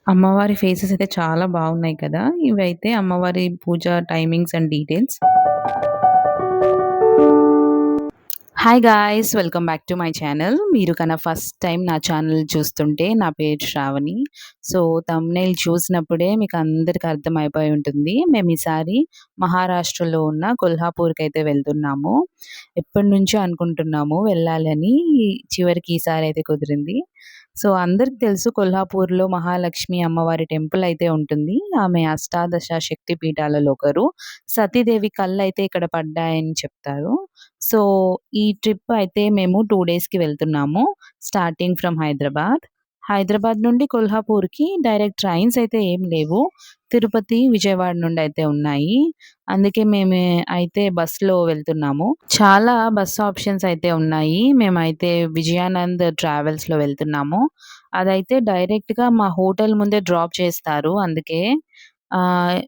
అమ్మవారి ఫేసెస్ అయితే చాలా బాగున్నాయి కదా! ఇవైతే అమ్మవారి పూజ timings and details. Hi guys! Welcome back to my channel. మీరు ఫస్ట్ టైమ్ నా ఛానల్ చూస్తుంటే నా పేరు శ్రావణి. సో, థంబ్‌నెయిల్ చూసినప్పుడే మీకు అందరికి అర్థమైపోయి ఉంటుంది. మేము ఈసారి మహారాష్ట్రలో ఉన్న కొల్హాపూర్‌కైతే వెళ్తున్నాము. ఎప్పటినుంచో అనుకుంటున్నాము వెళ్ళాలని. చివరికి ఈసారి అయితే కుదిరింది. సో, అందరికి తెలుసు కొల్హాపూర్‌లో మహాలక్ష్మి అమ్మవారి టెంపుల్ అయితే ఉంటుంది. ఆమె అష్టాదశ శక్తి పీఠాలలో ఒకరు. సతీదేవి కళ్ళైతే ఇక్కడ పడ్డాయని చెప్తారు. సో, ఈ ట్రిప్ అయితే మేము 2 డేస్‌కి వెళ్తున్నాము. Starting from Hyderabad. హైదరాబాద్ నుండి కొల్హాపూర్‌కి డైరెక్ట్ ట్రైన్స్ అయితే ఏం లేవు. తిరుపతి, విజయవాడ నుండయితే ఉన్నాయి. అందుకే మేము అయితే బస్‌లో వెళ్తున్నాము. చాలా బస్ ఆప్షన్స్ అయితే ఉన్నాయి. మేమైతే విజయానంద్ ట్రావెల్స్‌లో వెళ్తున్నాము. అదైతే డైరెక్ట్‌గా మా హోటల్ ముందే డ్రాప్ చేస్తారు. అందుకే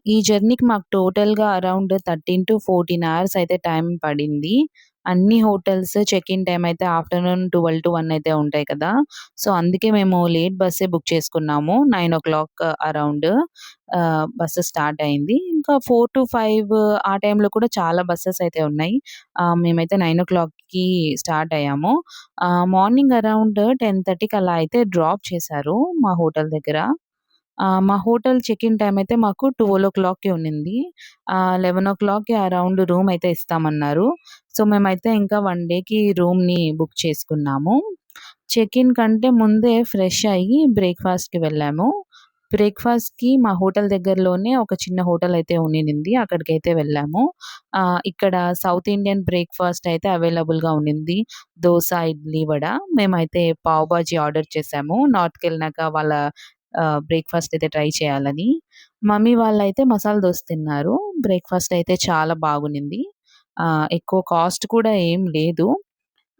ఈ జర్నీకి మాకు టోటల్‌గా అరౌండ్ 13-14 అవర్స్ అయితే టైం పడింది. అన్ని హోటల్స్ చెక్ ఇన్ టైమ్ అయితే ఆఫ్టర్‌నూన్ 12-1 అయితే ఉంటాయి కదా! సో, అందుకే మేము లేట్ బస్సే బుక్ చేసుకున్నాము. 9:00 అరౌండ్ బస్సు స్టార్ట్ అయింది. ఇంకా 4-5 ఆ టైంలో కూడా చాలా బసెస్ అయితే ఉన్నాయి. మేమైతే 9:00కి స్టార్ట్ అయ్యాము. మార్నింగ్ అరౌండ్ 10:30కి అలా అయితే డ్రాప్ చేశారు మా హోటల్ దగ్గర. మా హోటల్ చెక్ ఇన్ టైమ్ అయితే మాకు 12:00కి ఉన్నింది. 11:00కి అరౌండ్ రూమ్ అయితే ఇస్తామన్నారు. సో, మేమైతే ఇంకా 1 డేకి రూమ్‌ని బుక్ చేసుకున్నాము. చెక్ ఇన్ కంటే ముందే ఫ్రెష్ అయ్యి బ్రేక్‌ఫాస్ట్‌కి వెళ్ళాము. బ్రేక్‌ఫాస్ట్‌కి మా హోటల్ దగ్గరలోనే ఒక చిన్న హోటల్ అయితే ఉండినింది. అక్కడికైతే వెళ్ళాము. ఇక్కడ సౌత్ ఇండియన్ బ్రేక్‌ఫాస్ట్ అయితే అవైలబుల్‌గా ఉండింది. దోస, ఇడ్లీ, వడ. మేమైతే పావ్ బాజీ ఆర్డర్ చేసాము. నార్త్‌కెళ్ళినాక వాళ్ళ బ్రేక్‌ఫాస్ట్ అయితే ట్రై చేయాలని. మమ్మీ వాళ్ళైతే మసాలా దోస తిన్నారు. బ్రేక్‌ఫాస్ట్ అయితే చాలా బాగునింది. ఎక్కువ కాస్ట్ కూడా ఏం లేదు.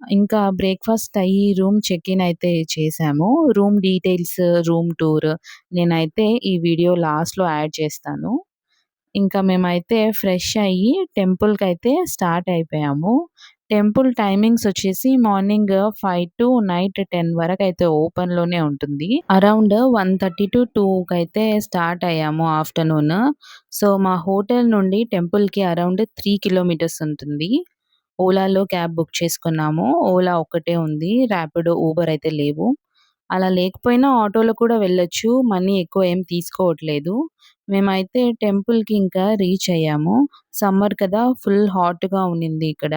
ఇంకా బ్రేక్‌ఫాస్ట్ అయ్యి రూమ్ చెక్ ఇన్ అయితే చేశాము. రూమ్ డీటెయిల్స్, రూమ్ టూర్ నేనైతే ఈ వీడియో లాస్ట్‌లో యాడ్ చేస్తాను. ఇంకా మేమైతే ఫ్రెష్ అయ్యి టెంపుల్‌కైతే స్టార్ట్ అయిపోయాము. టెంపుల్ టైమింగ్స్ వచ్చేసి మార్నింగ్ 5 టు నైట్ 10 వరకైతే ఓపెన్‌లోనే ఉంటుంది. అరౌండ్ 1:30-2కైతే స్టార్ట్ అయ్యాము ఆఫ్టర్‌నూన్. సో, మా హోటల్ నుండి టెంపుల్‌కి అరౌండ్ 3 కిలోమీటర్స్ ఉంటుంది. ఓలాలో క్యాబ్ బుక్ చేసుకున్నాము. ఓలా ఒక్కటే ఉంది. ర్యాపిడో, ఊబర్ అయితే లేవు. అలా లేకపోయినా ఆటోలో కూడా వెళ్ళొచ్చు. మనీ ఎక్కువ ఏం తీసుకోవట్లేదు. మేమైతే టెంపుల్‌కి ఇంకా రీచ్ అయ్యాము. సమ్మర్ కదా! ఫుల్ హాట్‌గా ఉన్నింది ఇక్కడ.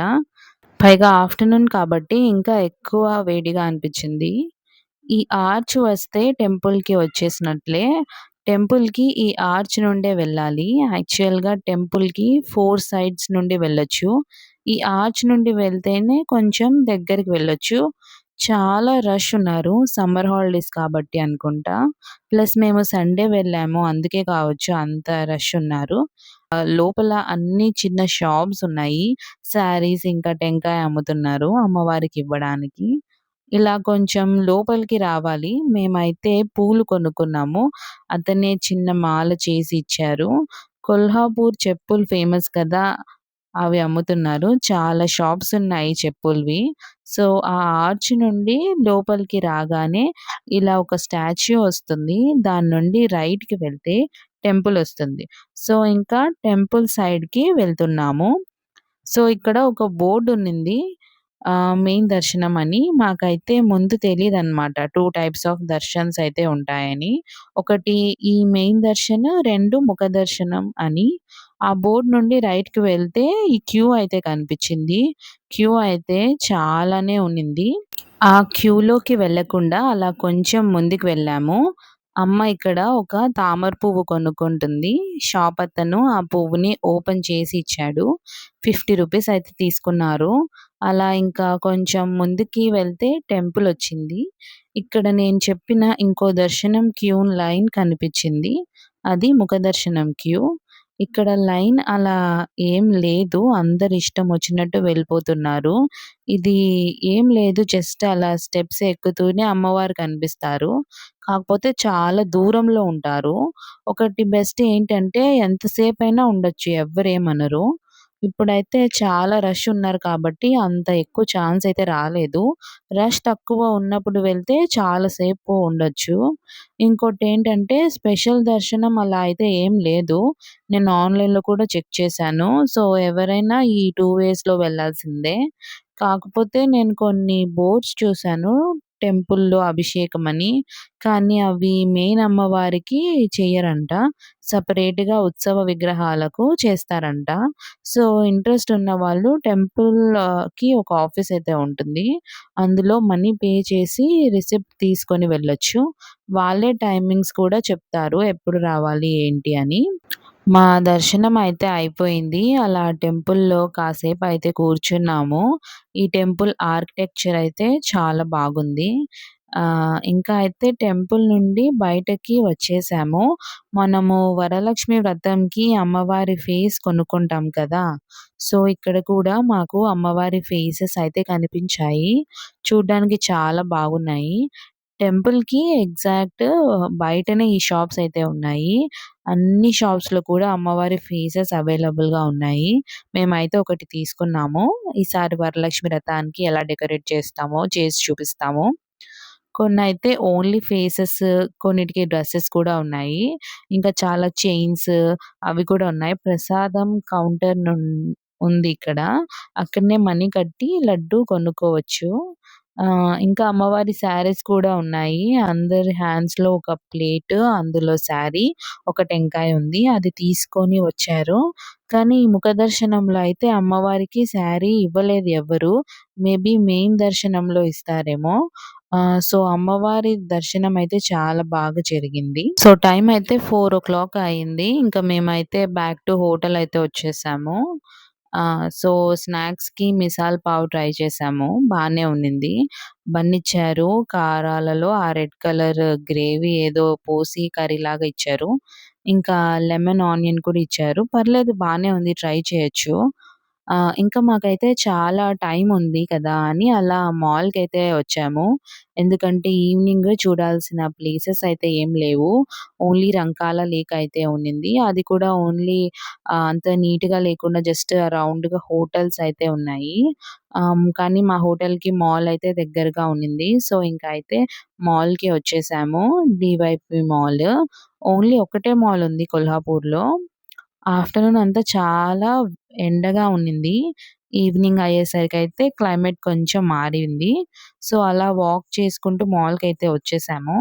పైగా ఆఫ్టర్‌నూన్ కాబట్టి ఇంకా ఎక్కువ వేడిగా అనిపిచ్చింది. ఈ ఆర్చ్ వస్తే టెంపుల్‌కి వచ్చేసినట్లే. టెంపుల్‌కి ఈ ఆర్చ్ నుండే వెళ్ళాలి. యాక్చువల్‌గా టెంపుల్‌కి 4 సైడ్స్ నుండి వెళ్ళొచ్చు. ఈ ఆర్చ్ నుండి వెళ్తేనే కొంచెం దగ్గరికి వెళ్ళొచ్చు. చాలా రష్ ఉన్నారు. సమ్మర్ హాలిడేస్ కాబట్టి అనుకుంటా. ప్లస్ మేము సండే వెళ్ళాము. అందుకే కావచ్చు అంత రష్ ఉన్నారు. లోపల అన్ని చిన్న షాప్స్ ఉన్నాయి. శారీస్ ఇంకా టెంకాయ అమ్ముతున్నారు అమ్మవారికి ఇవ్వడానికి. ఇలా కొంచెం లోపలికి రావాలి. మేమైతే పూలు కొనుక్కున్నాము. అతనే చిన్న మాల చేసి ఇచ్చారు. కొల్హాపూర్ చెప్పులు ఫేమస్ కదా! అవి అమ్ముతున్నారు. చాలా షాప్స్ ఉన్నాయి చెప్పులవి. సో, ఆ ఆర్చ్ నుండి లోపలికి రాగానే ఇలా ఒక స్టాచ్యూ వస్తుంది. దాని నుండి రైట్‌కి వెళ్తే టెంపుల్ వస్తుంది. సో, ఇంకా టెంపుల్ సైడ్‌కి వెళ్తున్నాము. సో, ఇక్కడ ఒక బోర్డ్ ఉన్నింది. మెయిన్ దర్శనం అని. మాకైతే ముందు తెలీదనమాట. 2 టైప్స్ ఆఫ్ దర్శన్స్ అయితే ఉంటాయని. ఒకటి ఈ మెయిన్ దర్శన్, 2 ముఖ దర్శనం అని. ఆ బోర్డ్ నుండి రైట్‌కి వెళ్తే ఈ క్యూ అయితే కనిపిచ్చింది. క్యూ అయితే చాలానే ఉన్నింది. ఆ క్యూలోకి వెళ్ళకుండా అలా కొంచెం ముందుకు వెళ్ళాము. అమ్మ ఇక్కడ ఒక తామర పువ్వు కొనుక్కుంటుంది. షాప్ అతను ఆ పువ్వుని ఓపెన్ చేసి ఇచ్చాడు. ₹50 అయితే తీసుకున్నారు. అలా ఇంకా కొంచెం ముందుకి వెళ్తే టెంపులొచ్చింది. ఇక్కడ నేను చెప్పిన ఇంకో దర్శనం క్యూ లైన్ కనిపిచ్చింది. అది ముఖ దర్శనం క్యూ. ఇక్కడ లైన్ అలా ఏం లేదు. అందరు ఇష్టం వచ్చినట్టు వెళ్ళిపోతున్నారు. ఇది ఏం లేదు జస్ట్ అలా స్టెప్స్ ఎక్కుతూనే అమ్మవారు కనిపిస్తారు. కాకపోతే చాలా దూరంలో ఉంటారు. ఒకటి బెస్ట్ ఏంటంటే ఎంతసేపైనా ఉండొచ్చు ఎవ్వరేమనరు. ఇప్పుడైతే చాలా రష్ ఉన్నారు కాబట్టి అంత ఎక్కువ ఛాన్స్ అయితే రాలేదు. రష్ తక్కువ ఉన్నప్పుడు వెళ్తే చాలా సేపు ఉండొచ్చు. ఇంకోటేంటంటే స్పెషల్ దర్శనం అలా అయితే ఏం లేదు. నేను ఆన్‌లైన్‌లో కూడా చెక్ చేశాను. సో, ఎవరైనా ఈ 2 వేస్‌లో వెళ్ళాల్సిందే. కాకపోతే నేను కొన్ని బోర్డ్స్ చూసాను. టెంపుల్‌లో అభిషేకమని. కానీ అవి మెయిన్ అమ్మవారికి చెయ్యరంట. సెపరేట్‌గా ఉత్సవ విగ్రహాలకు చేస్తారంట. సో, ఇంట్రెస్ట్ ఉన్నవాళ్ళు టెంపుల్‌కి ఒక ఆఫీస్ అయితే ఉంటుంది. అందులో మనీ పే చేసి రిసిప్ట్ తీసుకొని వెళ్ళొచ్చు. వాళ్ళే టైమింగ్స్ కూడా చెప్తారు. ఎప్పుడు రావాలి ఏంటి అని. మా దర్శనం అయితే అయిపోయింది. అలా టెంపుల్‌లో కాసేపయితే కూర్చున్నాము. ఈ టెంపుల్ ఆర్కిటెక్చర్ అయితే చాలా బాగుంది. ఇంకా అయితే టెంపుల్ నుండి బయటకి వచ్చేసాము. మనము వరలక్ష్మి వ్రతంకి అమ్మవారి ఫేస్ కొనుక్కుంటాం కదా! సో, ఇక్కడ కూడా మాకు అమ్మవారి ఫేసెస్ అయితే కనిపించాయి. చూడ్డానికి చాలా బాగున్నాయి. టెంపుల్‌కి ఎగ్జాక్ట్ బయటనే ఈ షాప్స్ అయితే ఉన్నాయి. అన్ని షాప్స్‌లో కూడా అమ్మవారి ఫేసెస్ అవైలబుల్‌గా ఉన్నాయి. మేమైతే ఒకటి తీసుకున్నాము. ఈసారి వరలక్ష్మి వ్రతానికి ఎలా డెకరేట్ చేస్తామో చేసి చూపిస్తాము. కొన్నైతే ఓన్లీ ఫేసెస్, కొన్నిటికి డ్రెసెస్ కూడా ఉన్నాయి. ఇంకా చాలా చైన్స్ అవి కూడా ఉన్నాయి. ప్రసాదం కౌంటర్ ఉంది ఇక్కడ. అక్కడనే మనీ కట్టి లడ్డు కొనుక్కోవచ్చు. ఇంకా అమ్మవారి శారీస్ కూడా ఉన్నాయి. అందరి హ్యాండ్స్‌లో ఒక ప్లేట్, అందులో శారీ, ఒక టెంకాయ ఉంది. అది తీసుకొని వచ్చారు. కానీ ముఖ దర్శనంలో అయితే అమ్మవారికి శారీ ఇవ్వలేదు ఎవ్వరు. మేబీ మెయిన్ దర్శనంలో ఇస్తారేమో. సో, అమ్మవారి దర్శనం అయితే చాలా బాగా జరిగింది. సో, టైం అయితే 4:00 అయింది. ఇంకా మేమైతే బ్యాక్ టు హోటల్ అయితే వచ్చేసాము. సో, స్నాక్స్‌కి మిసాల్ పావ్ ట్రై చేసాము. బానే ఉండింది. బన్నిచ్చారు. కారాలలో ఆ రెడ్ కలర్ గ్రేవీ ఏదో పోసి కర్రీలాగా ఇచ్చారు. ఇంకా లెమన్ ఆనియన్ కూడా ఇచ్చారు. పర్లేదు బానే ఉంది. ట్రై చేయొచ్చు. ఇంకా మాకైతే చాలా టైం ఉంది కదా! అని అలా మాల్‌కైతే వచ్చాము. ఎందుకంటే ఈవినింగ్ చూడాల్సిన ప్లేసెస్ అయితే ఏం లేవు. ఓన్లీ రంకాల లేక్ అయితే ఉండింది. అది కూడా ఓన్లీ అంత నీట్‌గా లేకుండా జస్ట్ రౌండ్‌గా హోటల్స్ అయితే ఉన్నాయి. కానీ మా హోటల్‌కి మాల్ అయితే దగ్గరగా ఉండింది. సో, ఇంకా అయితే మాల్‌కి వచ్చేసాము. డీవైపీ మాల్. ఓన్లీ ఒక్కటే మాల్ ఉంది కొల్హాపూర్‌లో. ఆఫ్టర్‌నూన్ అంతా చాలా ఎండగా ఉండింది. ఈవినింగ్ అయ్యేసరికైతే క్లైమేట్ కొంచెం మారింది. సో, అలా వాక్ చేసుకుంటూ మాల్‌కైతే వచ్చేసాము.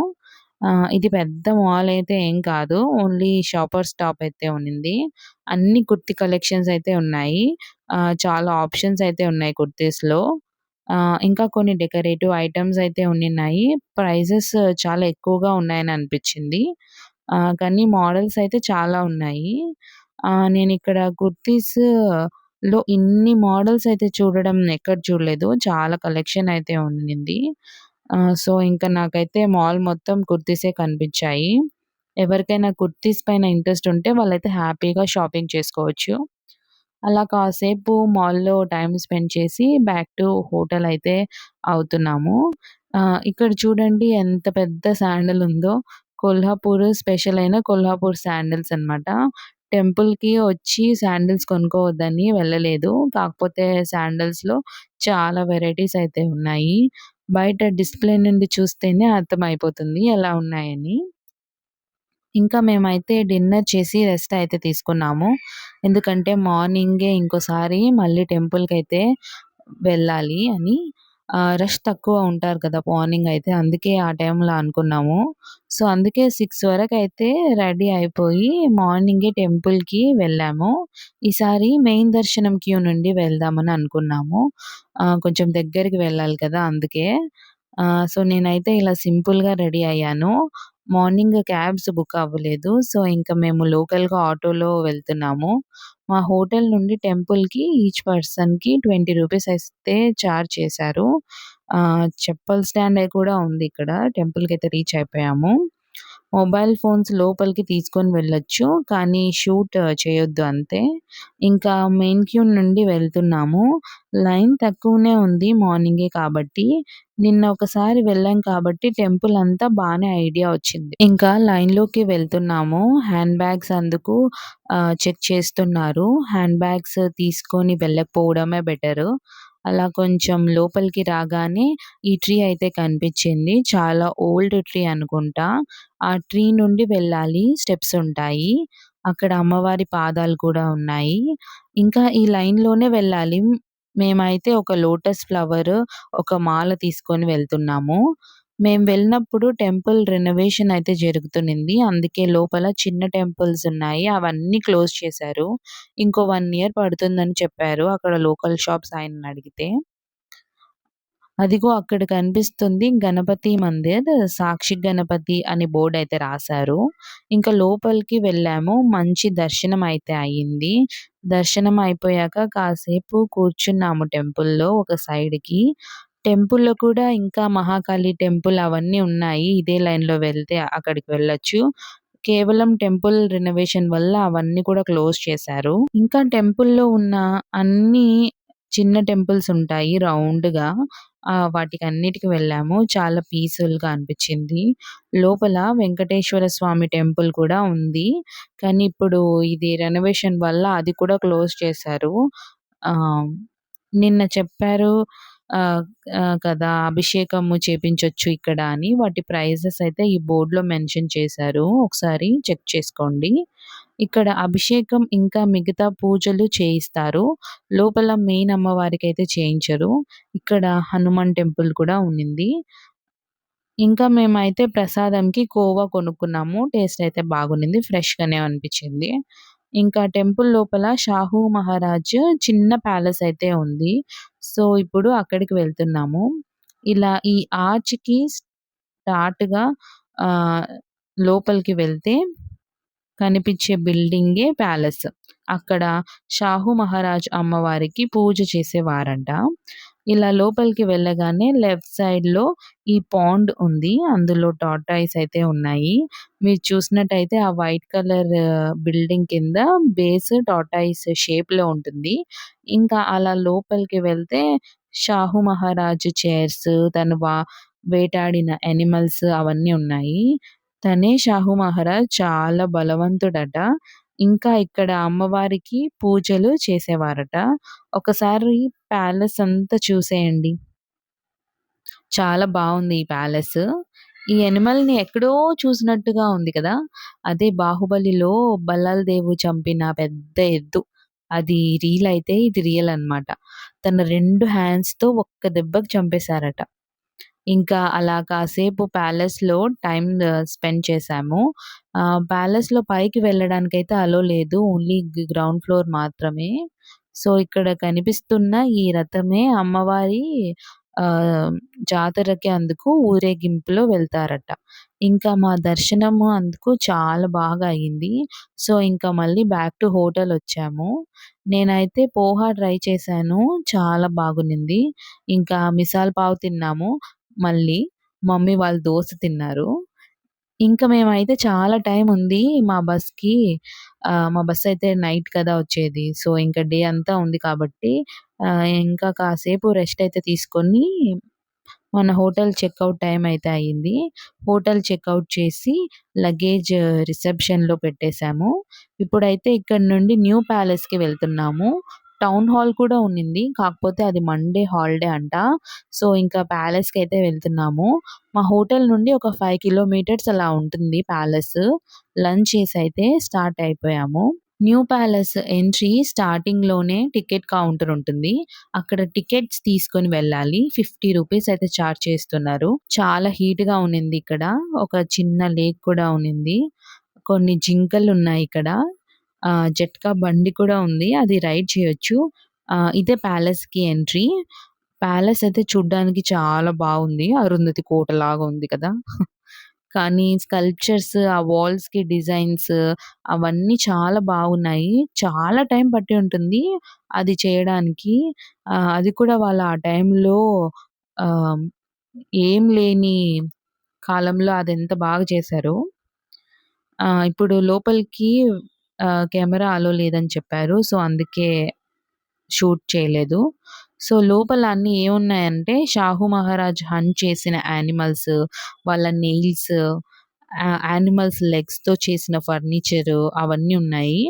ఇది పెద్ద మాల్ అయితే ఏం కాదు. ఓన్లీ షాపర్ స్టాప్ అయితే ఉండింది. అన్ని కుర్తి కలెక్షన్స్ అయితే ఉన్నాయి. చాలా ఆప్షన్స్ అయితే ఉన్నాయి కుర్తీస్‌లో. ఇంకా కొన్ని డెకరేటివ్ ఐటెమ్స్ అయితే ఉండిన్నాయి. ప్రైజెస్ చాలా ఎక్కువగా ఉన్నాయని అనిపిచ్చింది. కానీ మోడల్స్ అయితే చాలా ఉన్నాయి. నేనిక్కడ కుర్తీస్‌లో ఇన్ని మోడల్స్ అయితే చూడడం ఎక్కడ చూడలేదు. చాలా కలెక్షన్ అయితే ఉండింది. సో, ఇంక నాకైతే మాల్ మొత్తం కుర్తీసే కనిపించాయి. ఎవరికైనా కుర్తీస్ పైన ఇంట్రెస్ట్ ఉంటే వాళ్ళైతే హ్యాపీగా షాపింగ్ చేసుకోవచ్చు. అలా కాసేపు మాల్‌లో టైమ్ స్పెండ్ చేసి బ్యాక్ టు హోటల్ అయితే అవుతున్నాము. ఇక్కడ చూడండి ఎంత పెద్ద శాండిల్ ఉందో. కొల్హాపూర్ స్పెషల్ అయిన కొల్హాపూర్ శాండిల్స్ అన్నమాట. టెంపుల్‌కి వచ్చి శాండిల్స్ కొనుక్కోవద్దని వెళ్ళలేదు. కాకపోతే శాండిల్స్‌లో చాలా వెరైటీస్ అయితే ఉన్నాయి. బయట డిస్‌ప్లే నుండి చూస్తేనే అర్థమైపోతుంది ఎలా ఉన్నాయని. ఇంకా మేమైతే డిన్నర్ చేసి రెస్ట్ అయితే తీసుకున్నాము. ఎందుకంటే మార్నింగే ఇంకోసారి మళ్ళీ టెంపుల్‌కైతే వెళ్ళాలి అని. రష్ తక్కువ ఉంటారు కదా! మార్నింగ్ అయితే. అందుకే ఆ టైంలో అనుకున్నాము. సో, అందుకే 6 వరకైతే రెడీ అయిపోయి మార్నింగే టెంపుల్‌కి వెళ్ళాము. ఈసారి మెయిన్ దర్శనం క్యూ నుండి వెళ్దామని అనుకున్నాము. కొంచెం దగ్గరికి వెళ్ళాలి కదా! అందుకే. సో, నేనైతే ఇలా సింపుల్‌గా రెడీ అయ్యాను. మార్నింగ్ క్యాబ్స్ బుక్ అవ్వలేదు. సో, ఇంక మేము లోకల్‌గా ఆటోలో వెళ్తున్నాము. మా హోటల్ నుండి టెంపుల్‌కి ఈచ్ పర్సన్‌కి 20 రూపీస్ అయితే చార్జ్ చేశారు. చెప్పల్ స్టాండ్ కూడా ఉంది ఇక్కడ. టెంపుల్‌కైతే రీచ్ అయిపోయాము. మొబైల్ ఫోన్స్ లోపలికి తీసుకొని వెళ్ళొచ్చు. కానీ షూట్ చేయొద్దు అంతే. ఇంకా మెయిన్ క్యూ నుండి వెళ్తున్నాము. లైన్ తక్కువనే ఉంది మార్నింగే కాబట్టి. నిన్న ఒకసారి వెళ్ళాం కాబట్టి టెంపుల్ అంతా బానే ఐడియా వచ్చింది. ఇంకా లైన్‌లోకి వెళ్తున్నాము. హ్యాండ్ బ్యాగ్స్ అందుకు చెక్ చేస్తున్నారు. హ్యాండ్ బ్యాగ్స్ తీసుకొని వెళ్ళకపోవడమే బెటరు. అలా కొంచెం లోపలికి రాగానే ఈ ట్రీ అయితే కనిపించింది. చాలా ఓల్డ్ ట్రీ అనుకుంటా. ఆ ట్రీ నుండి వెళ్ళాలి. స్టెప్స్ ఉంటాయి. అక్కడ అమ్మవారి పాదాలు కూడా ఉన్నాయి. ఇంకా ఈ లైన్‌లోనే వెళ్ళాలి. మేమైతే ఒక లోటస్ ఫ్లవర్, ఒక మాల తీసుకొని వెళ్తున్నాము. మేము వెళ్ళినప్పుడు టెంపుల్ రెనోవేషన్ అయితే జరుగుతునింది. అందుకే లోపల చిన్న టెంపుల్స్ ఉన్నాయి. అవన్నీ క్లోజ్ చేశారు. ఇంకో 1 ఇయర్ పడుతుందని చెప్పారు. అక్కడ లోకల్ షాప్స్ ఆయనని అడిగితే. అదిగో అక్కడ కనిపిస్తుంది గణపతి మందిర్, సాక్షి గణపతి అని బోర్డయితే రాశారు. ఇంకా లోపలికి వెళ్ళాము. మంచి దర్శనం అయితే అయింది. దర్శనం అయిపోయాక కాసేపు కూర్చున్నాము టెంపుల్‌లో ఒక సైడ్‌కి. టెంపుల్‌లో కూడా ఇంకా మహాకాళి టెంపుల్ అవన్నీ ఉన్నాయి. ఇదే లైన్‌లో వెళ్తే అక్కడికి వెళ్ళొచ్చు. కేవలం టెంపుల్ రెనోవేషన్ వల్ల అవన్నీ కూడా క్లోజ్ చేశారు. ఇంకా టెంపుల్‌లో ఉన్న అన్నీ చిన్న టెంపుల్స్ ఉంటాయి రౌండ్‌గా. వాటికన్నిటికి వెళ్ళాము. చాలా పీస్‌ఫుల్‌గా అనిపిచ్చింది. లోపల వెంకటేశ్వర స్వామి టెంపుల్ కూడా ఉంది. కానీ ఇప్పుడు ఇది రెనోవేషన్ వల్ల అది కూడా క్లోజ్ చేశారు. ఆహ్, నిన్న చెప్పారు ఆహ్, కదా! అభిషేకము చేపించొచ్చు ఇక్కడ అని. వాటి ప్రైజెస్ అయితే ఈ బోర్డ్‌లో మెన్షన్ చేశారు. ఒకసారి చెక్ చేసుకోండి. ఇక్కడ అభిషేకం ఇంకా మిగతా పూజలు చేయిస్తారు. లోపల మెయిన్ అమ్మవారికైతే చేయించరు. ఇక్కడ హనుమాన్ టెంపుల్ కూడా ఉన్నింది. ఇంకా మేమైతే ప్రసాదంకి కోవా కొనుక్కున్నాము. టేస్ట్ అయితే బాగున్నింది. ఫ్రెష్‌గానే అనిపిచ్చింది. ఇంకా టెంపుల్ లోపల షాహు మహారాజ్ చిన్న ప్యాలెస్ అయితే ఉంది. సో, ఇప్పుడు అక్కడికి వెళ్తున్నాము. ఇలా ఈ ఆర్చ్‌కి స్టార్ట్‌గా ఆహ్, లోపలికి వెళ్తే కనిపించే బిల్డింగే ప్యాలెస్. అక్కడ షాహు మహారాజ్ అమ్మవారికి పూజ చేసేవారంట. ఇలా లోపలికి వెళ్ళగానే లెఫ్ట్ సైడ్‌లో ఈ పాండ్ ఉంది. అందులో టార్టాయిస్ అయితే ఉన్నాయి. మీరు చూసినట్టయితే ఆ వైట్ కలర్ బిల్డింగ్ కింద బేస్ టార్టాయిస్ షేప్‌లో ఉంటుంది. ఇంకా అలా లోపలికి వెళ్తే షాహు మహారాజ్ చైర్స్, తను వేటాడిన యానిమల్స్ అవన్నీ ఉన్నాయి. తనే షాహు మహారాజ్ చాలా బలవంతుడట. ఇంకా ఇక్కడ అమ్మవారికి పూజలు చేసేవారట. ఒకసారి ప్యాలెస్ అంతా చూసేయండి. చాలా బావుంది ఈ ప్యాలెస్. ఈ యానిమల్‌ని ఎక్కడో చూసినట్టుగా ఉంది కదా! అదే 'బాహుబలిలో' బల్లాల్ దేవ్ చంపిన పెద్ద ఎద్దు. అది రీల్ అయితే ఇది రియల్ అన్నమాట. తన 2 హ్యాండ్స్‌తో ఒక్క దెబ్బకి చంపేశారట. ఇంకా అలా కాసేపు ప్యాలెస్‌లో టైమ్ స్పెండ్ చేశాము. ప్యాలెస్‌లో పైకి వెళ్ళడానికైతే అలో లేదు. ఓన్లీ గ్రౌండ్ ఫ్లోర్ మాత్రమే. సో, ఇక్కడ కనిపిస్తున్న ఈ రథమే అమ్మవారి ఆహ్, జాతరకి అందుకు ఊరేగింపులో వెళ్తారట. ఇంకా మా దర్శనము అందుకు చాలా బాగా అయింది. సో, ఇంకా మళ్ళీ బ్యాక్ టు హోటలొచ్చాము. నేనైతే పోహా ట్రై చేశాను. చాలా బాగున్నింది. ఇంకా మిసాల్ పావ్ తిన్నాము. మళ్ళీ మమ్మీ వాళ్ళు దోస తిన్నారు. ఇంకా మేమైతే చాలా టైముంది మా బస్‌కి. మా బస్సయితే నైట్ కదా వచ్చేది. సో, ఇంక డే అంతా ఉంది కాబట్టి ఇంకా కాసేపు రెస్ట్ అయితే తీసుకొని మన హోటల్ చెక్‌ఔట్ టైమ్ అయితే అయింది. హోటల్ చెక్‌ఔట్ చేసి లగేజ్ రిసెప్షన్‌లో పెట్టేసాము. ఇప్పుడైతే ఇక్కడి నుండి న్యూ ప్యాలెస్‌కి వెళ్తున్నాము. టౌన్ హాల్ కూడా ఉన్నింది. కాకపోతే అది మండే హాలిడే అంట. సో, ఇంకా ప్యాలెస్‌కైతే వెళ్తున్నాము. మా హోటల్ నుండి ఒక 5 కిలోమీటర్స్ అలా ఉంటుంది ప్యాలెస్. లంచ్ చేసైతే స్టార్ట్ అయిపోయాము. న్యూ ప్యాలెస్ ఎంట్రీ స్టార్టింగ్‌లోనే టికెట్ కౌంటర్ ఉంటుంది. అక్కడ టికెట్స్ తీసుకొని వెళ్ళాలి. రూ. 50 అయితే చార్జ్ చేస్తున్నారు. చాలా హీట్‌గా ఉన్నింది ఇక్కడ. ఒక చిన్న లేక్ కూడా ఉన్నింది. కొన్ని జింకలున్నాయి ఇక్కడ. జట్కా బండి కూడా ఉంది. అది రైడ్ చేయొచ్చు. ఇదే ప్యాలెస్‌కి ఎంట్రీ. ప్యాలెస్ అయితే చూడ్డానికి చాలా బావుంది. అరుంధతి కోటలాగా ఉంది కదా! కానీ స్కల్ప్చర్స్, ఆ వాల్స్‌కి డిజైన్స్ అవన్నీ చాలా బాగున్నాయి. చాలా టైం పట్టి ఉంటుంది అది చేయడానికి. అది కూడా వాళ్ళు ఆ టైంలో ఆహ్, ఏం లేని కాలంలో అదెంత బాగా చేశారో. ఇప్పుడు లోపలికి కెమెరా అలో లేదని చెప్పారు. సో, అందుకే షూట్ చేయలేదు. సో, లోపల అన్నీ ఏమున్నాయంటే 'షాహు మహారాజ్' హంట్ చేసిన యానిమల్స్, వాళ్ళ నెయిల్స్, యానిమల్స్ లెగ్స్‌తో చేసిన ఫర్నిచరు అవన్నీ ఉన్నాయి.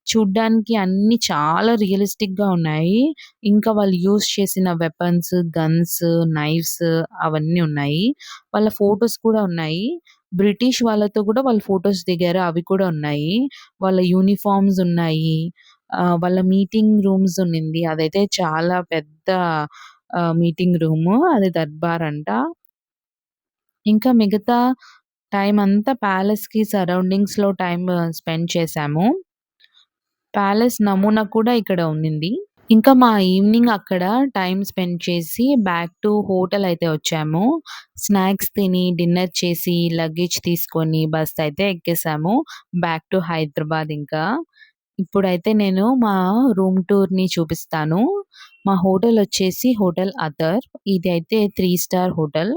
చూడ్డానికి అన్నీ చాలా రియలిస్టిక్‌గా ఉన్నాయి. ఇంకా వాళ్ళు యూజ్ చేసిన వెపన్స్, గన్స్, నైఫ్స్ అవన్నీ ఉన్నాయి. వాళ్ళ ఫోటోస్ కూడా ఉన్నాయి. బ్రిటిష్ వాళ్ళతో కూడా వాళ్ళు ఫోటోస్ దిగారు. అవి కూడా ఉన్నాయి. వాళ్ళ యూనిఫార్మ్స్ ఉన్నాయి. వాళ్ళ మీటింగ్ రూమ్స్ ఉన్నింది. అదైతే చాలా పెద్ద మీటింగ్ రూము. అది దర్బార్ అంట. ఇంకా మిగతా టైమంతా ప్యాలెస్‌కి సరౌండింగ్స్‌లో స్పెండ్ చేశాము. ప్యాలెస్ నమూనా కూడా ఇక్కడ ఉన్నింది. ఇంకా మా ఈవినింగ్ అక్కడ టైమ్ స్పెండ్ చేసి బ్యాక్ టు హోటల్ అయితే వచ్చాము. స్నాక్స్ తిని, డిన్నర్ చేసి, లగేజ్ తీసుకొని బస్ అయితే ఎక్కేసాము. బ్యాక్ టు హైదరాబాద్ ఇంకా. ఇప్పుడైతే నేను మా రూమ్ టూర్‌ని చూపిస్తాను. మా హోటల్ వచ్చేసి హోటల్ అతర్. ఇదైతే 3 స్టార్ హోటల్.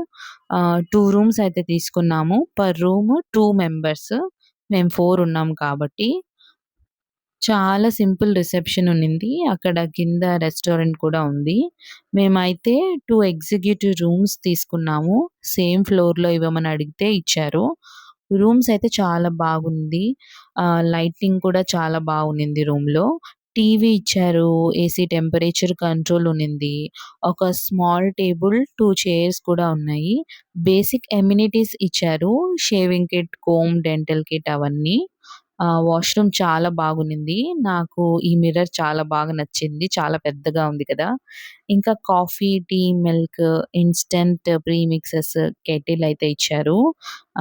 2 రూమ్స్ అయితే తీసుకున్నాము. Per room 2 members. మేము 4 ఉన్నాం కాబట్టి. చాలా సింపుల్ రిసెప్షన్ ఉన్నింది. అక్కడ కింద రెస్టారెంట్ కూడా ఉంది. మేమైతే 2 ఎగ్జిక్యూటివ్ రూమ్స్ తీసుకున్నాము. సేమ్ ఫ్లోర్‌లో ఇవ్వమని అడిగితే ఇచ్చారు. రూమ్స్ అయితే చాలా బాగుంది. లైటింగ్ కూడా చాలా బాగుంది రూమ్‌లో. టీవీ ఇచ్చారు. ఏసీ టెంపరేచర్ కంట్రోల్ ఉన్నింది. ఒక స్మాల్ టేబుల్, 2 చైర్స్ కూడా ఉన్నాయి. బేసిక్ ఎమ్యూనిటీస్ ఇచ్చారు. Shaving kit, comb, dental kit అవన్నీ. వాష్‌రూమ్ చాలా బాగుండింది. నాకు ఈ మిర్రర్ చాలా బాగా నచ్చింది. చాలా పెద్దగా ఉంది కదా! ఇంకా coffee, tea, milk, instant premixes, kettle అయితే ఇచ్చారు.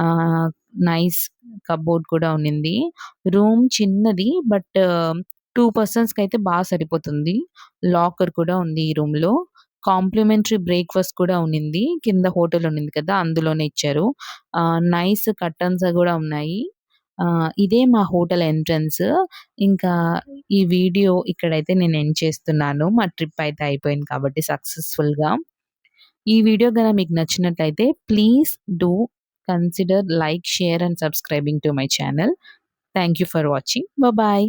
ఆహ్, నైస్ కప్‌బోర్డ్ కూడా ఉన్నింది. రూమ్ చిన్నది బట్ 2 పర్సన్స్‌కైతే సరిపోతుంది. లాకర్ కూడా ఉంది ఈ రూమ్‌లో. కాంప్లిమెంటరీ బ్రేక్‌ఫాస్ట్ కూడా ఉన్నింది. కింద హోటల్ ఉన్నింది కదా! అందులోనే ఇచ్చారు. నైస్ కర్టన్స్ గూడా ఉన్నాయి. ఇదే మా హోటల్ ఎంట్రన్స్. ఇంకా ఈ వీడియో ఇక్కడైతే నేను ఎండ్ చేస్తున్నాను. మా ట్రిప్ అయితే అయిపోయింది కాబట్టి సక్సెస్‌ఫుల్‌గా. ఈ వీడియో గన మీకు నచ్చినట్లయితే please do consider like, share and subscribing to my channel. Thank you for watching. Bye.